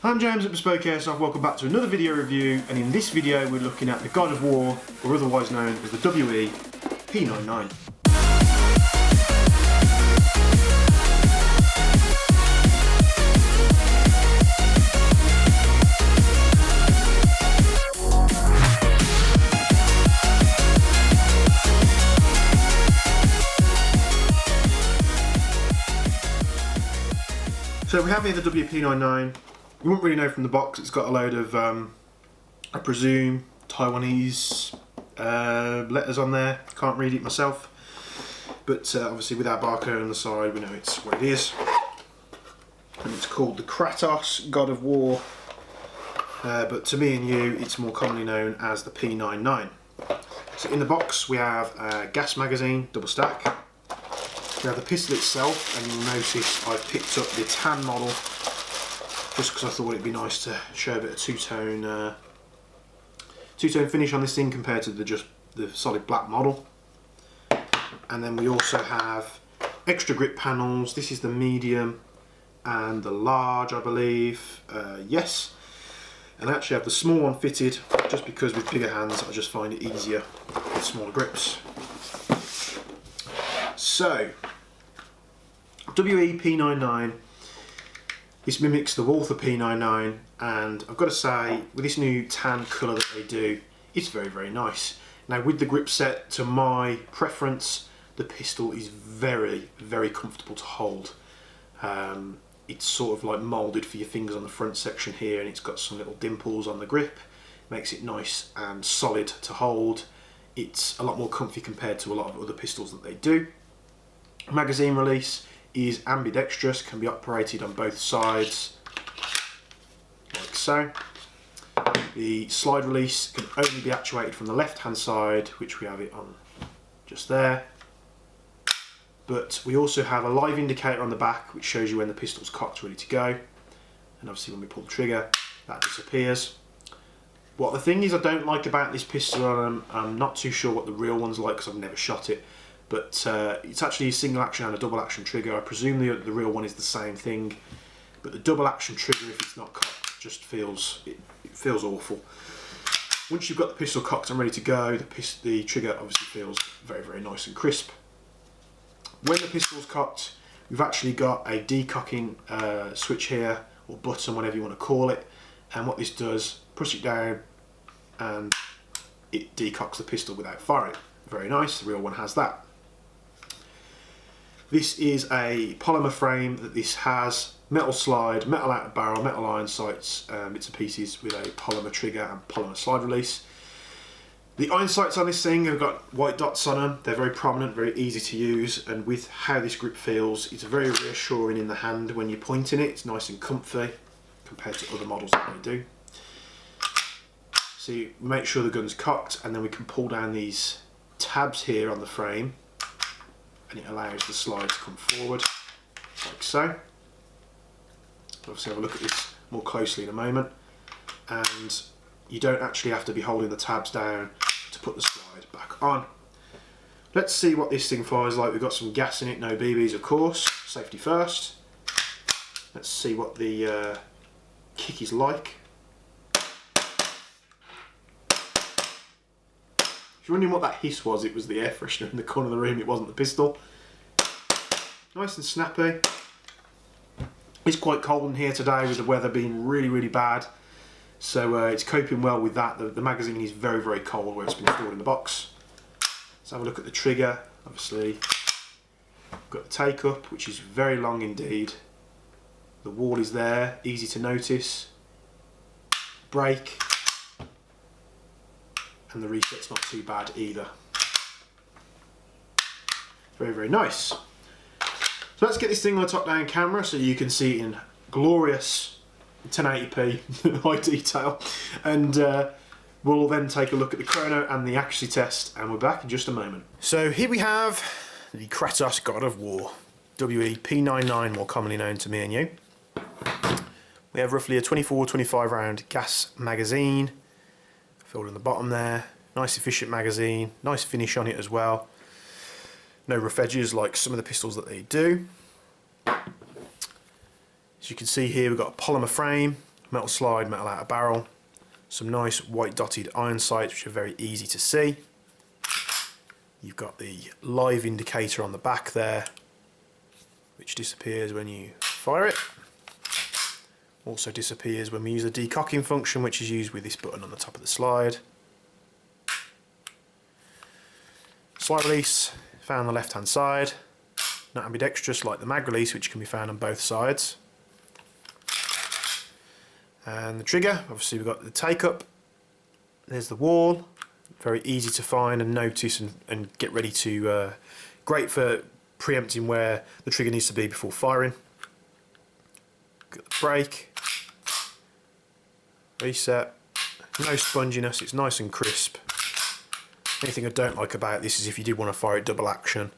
I'm James at Bespoke Airsoft, welcome back to another video review, and in this video we're looking at the God of War, or otherwise known as the WE P99. So we have here the WP99. You won't really know from the box. It's got a load of, I presume, Taiwanese letters on there. Can't read it myself, but obviously with our barcode on the side, we know it's what it is. And it's called the Kratos God of War, but to me and you, it's more commonly known as the P99. So in the box, we have a gas magazine, double stack. We have the pistol itself, and you'll notice I've picked up the tan model just because I thought it'd be nice to show a bit of two-tone finish on this thing compared to just the solid black model. And then we also have extra grip panels. This is the medium and the large, I believe. Yes. And I actually have the small one fitted just because with bigger hands I just find it easier with smaller grips. So, WE P99, this mimics the Walther P99, and I've got to say, with this new tan colour that they do, it's very, very nice. Now with the grip set, to my preference, the pistol is very, very comfortable to hold. It's sort of like moulded for your fingers on the front section here, and it's got some little dimples on the grip. Makes it nice and solid to hold. It's a lot more comfy compared to a lot of other pistols that they do. Magazine release is ambidextrous, can be operated on both sides, like so. The slide release can only be actuated from the left hand side, which we have it on just there. But we also have a live indicator on the back, which shows you when the pistol's cocked, ready to go. And obviously when we pull the trigger, that disappears. What the thing is I don't like about this pistol, and I'm not too sure what the real one's like because I've never shot it, but it's actually a single action and a double action trigger. I presume the real one is the same thing, but the double action trigger, if it's not cocked, just feels, it feels awful. Once you've got the pistol cocked and ready to go, the trigger obviously feels very, very nice and crisp. When the pistol's cocked, we've actually got a decocking switch here, or button, whatever you want to call it, and what this does, push it down and it decocks the pistol without firing. Very nice, the real one has that. This is a polymer frame that this has, metal slide, metal outer barrel, metal iron sights, bits and pieces with a polymer trigger and polymer slide release. The iron sights on this thing have got white dots on them. They're very prominent, very easy to use, and with how this grip feels, it's very reassuring in the hand when you're pointing it. It's nice and comfy compared to other models that they do. So you make sure the gun's cocked, and then we can pull down these tabs here on the frame, and it allows the slide to come forward, like so. We'll obviously have a look at this more closely in a moment, and you don't actually have to be holding the tabs down to put the slide back on. Let's see what this thing fires like. We've got some gas in it, no BBs of course, safety first. Let's see what the kick is like. If you're wondering what that hiss was, it was the air freshener in the corner of the room, it wasn't the pistol. Nice and snappy. It's quite cold in here today with the weather being really, really bad. So it's coping well with that. The magazine is very, very cold where it's been stored in the box. Let's have a look at the trigger. Obviously, we've got the take up, which is very long indeed. The wall is there, easy to notice. Brake. And the reset's not too bad either. Very, very nice. So let's get this thing on a top-down camera so you can see it in glorious 1080p high detail, and we'll then take a look at the chrono and the accuracy test, and we're back in just a moment. So here we have the Kratos God of War, WE P99, more commonly known to me and you. We have roughly a 24-25 round gas magazine filled in the bottom there. Nice efficient magazine, nice finish on it as well. No rough edges like some of the pistols that they do. As you can see here, we've got a polymer frame, metal slide, metal outer barrel, some nice white dotted iron sights which are very easy to see. You've got the live indicator on the back there, which disappears when you fire it. Also disappears when we use the decocking function, which is used with this button on the top of the slide. Slide release found on the left hand side, not ambidextrous like the mag release, which can be found on both sides. And the trigger, obviously we've got the take up, there's the wall, very easy to find and notice and get ready to, great for preempting where the trigger needs to be before firing. Got the brake, reset, no sponginess, it's nice and crisp. Anything I don't like about this is if you did want to fire it double action,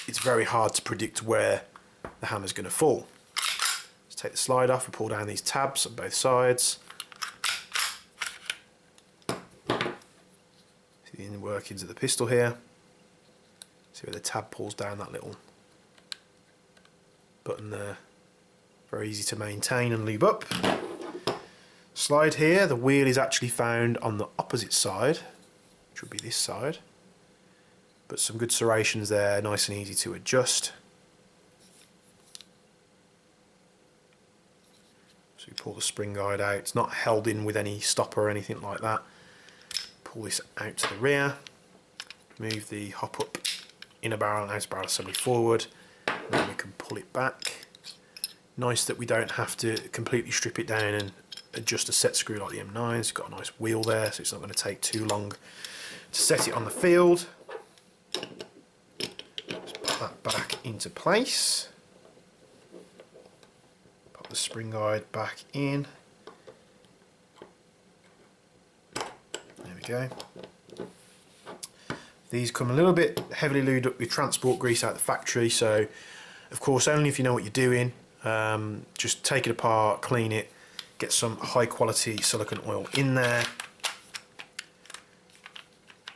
it's very hard to predict where the hammer's going to fall. Let's take the slide off and pull down these tabs on both sides. See the inner workings of the pistol here. See where the tab pulls down that little button there. Very easy to maintain and lube up. Slide here, the wheel is actually found on the opposite side, which would be this side. But some good serrations there, nice and easy to adjust. So you pull the spring guide out, it's not held in with any stopper or anything like that. Pull this out to the rear, move the hop up inner barrel and outer barrel assembly forward, and then we can pull it back. Nice that we don't have to completely strip it down and adjust a set screw like the M9's. It's got a nice wheel there, so it's not going to take too long to set it on the field. Just put that back into place. Pop the spring guide back in. There we go. These come a little bit heavily lubed up with transport grease out of the factory, so of course only if you know what you're doing. Just take it apart, clean it, get some high quality silicone oil in there.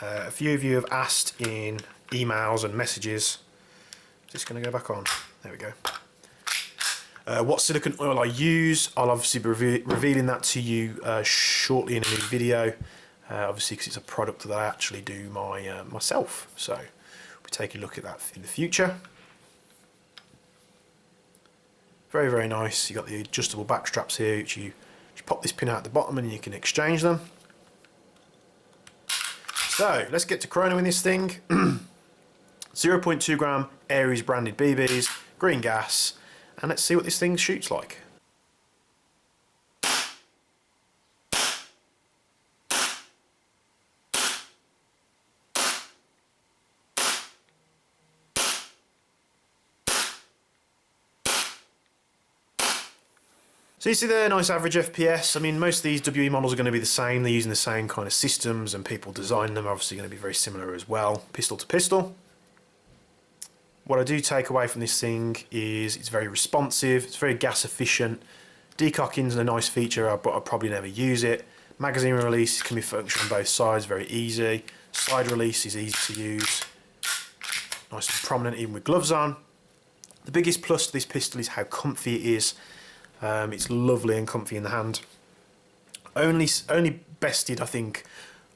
A few of you have asked in emails and messages, is this going to go back on? There we go. What silicone oil I use, I'll obviously be revealing that to you shortly in a new video, obviously because it's a product that I actually do myself, so we'll take a look at that in the future. Very, very nice. You've got the adjustable back straps here, which you pop this pin out at the bottom and you can exchange them. So let's get to chronoing this thing. 0.2 gram Aries branded BBs, green gas, and let's see what this thing shoots like. So you see there, nice average FPS. I mean, most of these WE models are going to be the same. They're using the same kind of systems, and people designing them are obviously going to be very similar as well, pistol to pistol. What I do take away from this thing is it's very responsive, it's very gas efficient. Decocking's a nice feature, but I'll probably never use it. Magazine release can be functioned on both sides, very easy. Slide release is easy to use. Nice and prominent even with gloves on. The biggest plus to this pistol is how comfy it is. It's lovely and comfy in the hand. Only bested, I think,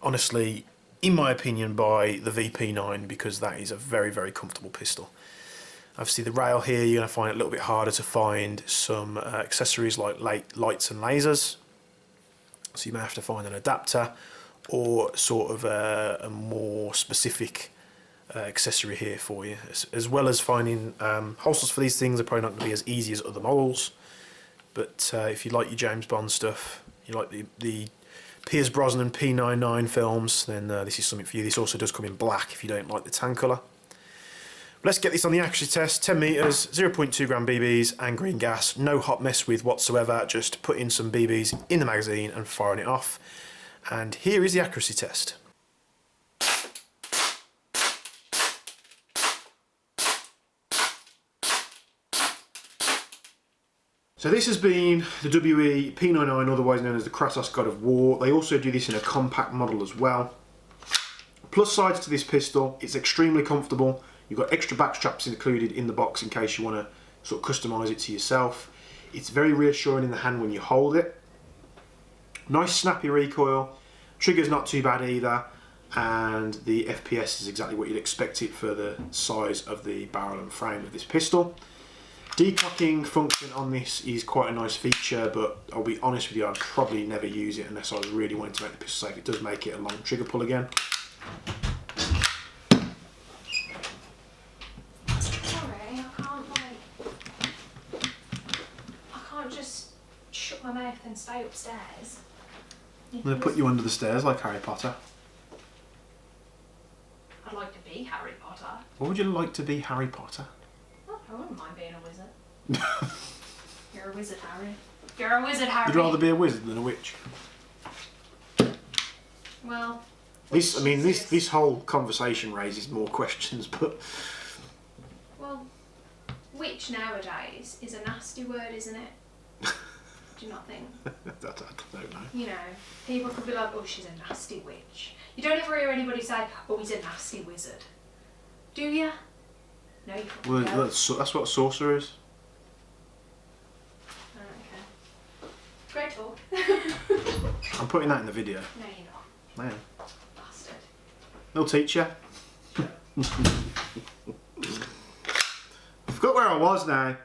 honestly, in my opinion, by the VP9, because that is a very, very comfortable pistol. Obviously the rail here, you're going to find it a little bit harder to find some accessories like lights and lasers. So you may have to find an adapter or sort of a more specific accessory here for you. As well as finding holsters for these things are probably not going to be as easy as other models. But if you like your James Bond stuff, you like the Pierce Brosnan P99 films, then this is something for you. This also does come in black if you don't like the tan colour. Let's get this on the accuracy test. 10 metres, 0.2 gram BBs and green gas. No hot mess with whatsoever, just putting some BBs in the magazine and firing it off. And here is the accuracy test. So this has been the WE P99, otherwise known as the Kratos God of War. They also do this in a compact model as well. Plus sides to this pistol, it's extremely comfortable. You've got extra back straps included in the box in case you want to sort of customise it to yourself. It's very reassuring in the hand when you hold it. Nice snappy recoil. Trigger's not too bad either, and the FPS is exactly what you'd expect it for the size of the barrel and frame of this pistol. Decocking function on this is quite a nice feature, but I'll be honest with you, I'd probably never use it unless I was really wanting to make the pistol safe. It does make it a long trigger pull again. My mouth and stay upstairs. I'm going to put you under the stairs like Harry Potter. I'd like to be Harry Potter. What would you like to be, Harry Potter? Oh, I wouldn't mind being a wizard. You're a wizard, Harry. You're a wizard, Harry. You'd rather be a wizard than a witch? Well... This whole conversation raises more questions, but... Well, witch nowadays is a nasty word, isn't it? Do you not think? I don't know. You know, people could be like, oh, she's a nasty witch. You don't ever hear anybody say, oh, he's a nasty wizard. Do you? No, you fucking Well, don't. that's what a sorcerer is. Oh, okay. Great talk. I'm putting that in the video. No, you're not. Man. Bastard. They'll teach you. I forgot where I was now.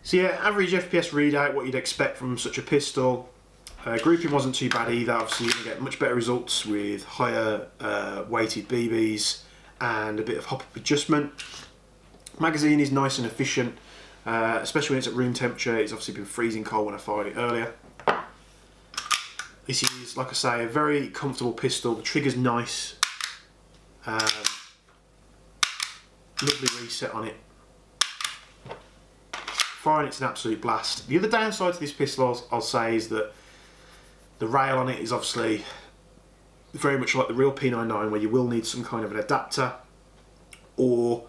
So yeah, average FPS readout, what you'd expect from such a pistol. Grouping wasn't too bad either. Obviously you're going to get much better results with higher weighted BBs and a bit of hop-up adjustment. Magazine is nice and efficient, especially when it's at room temperature. It's obviously been freezing cold when I fired it earlier. This is, like I say, a very comfortable pistol. The trigger's nice. Lovely reset on it. Firing it's an absolute blast. The other downside to this pistol I'll say is that the rail on it is obviously very much like the real P99, where you will need some kind of an adapter or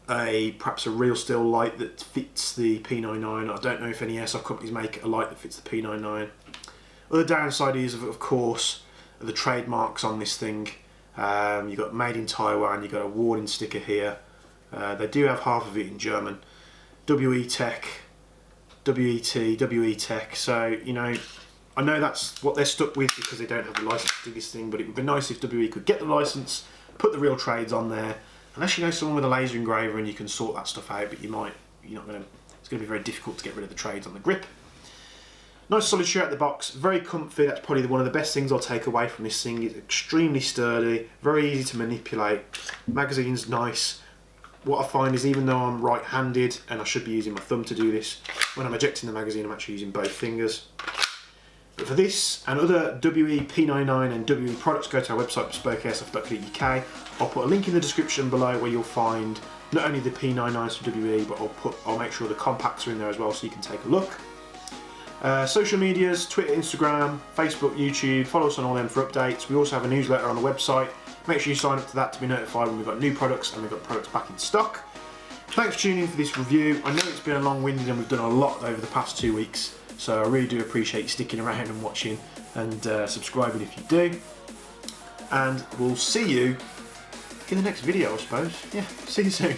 perhaps a real steel light that fits the P99. I don't know if any airsoft companies make a light that fits the P99. Other downside is of course the trademarks on this thing. You've got made in Taiwan, you've got a warning sticker here. They do have half of it in German. WE Tech, WET, WE Tech, so you know, I know that's what they're stuck with because they don't have the license to do this thing, but it would be nice if WE could get the license, put the real trades on there, unless you know someone with a laser engraver and you can sort that stuff out, but it's going to be very difficult to get rid of the trades on the grip. Nice solid shoe out the box, very comfy. That's probably one of the best things I'll take away from this thing. It's extremely sturdy, very easy to manipulate, magazine's nice. What I find is, even though I'm right-handed and I should be using my thumb to do this, when I'm ejecting the magazine I'm actually using both fingers. But for this and other WE P99 and WE products, go to our website bespokeairsoft.co.uk. I'll put a link in the description below where you'll find not only the P99s from WE, but I'll make sure the compacts are in there as well so you can take a look. Social medias, Twitter, Instagram, Facebook, YouTube, follow us on all them for updates. We also have a newsletter on the website. Make sure you sign up to that to be notified when we've got new products and we've got products back in stock. Thanks for tuning in for this review. I know it's been a long-winded and we've done a lot over the past 2 weeks, so I really do appreciate you sticking around and watching and subscribing if you do. And we'll see you in the next video, I suppose. Yeah, see you soon.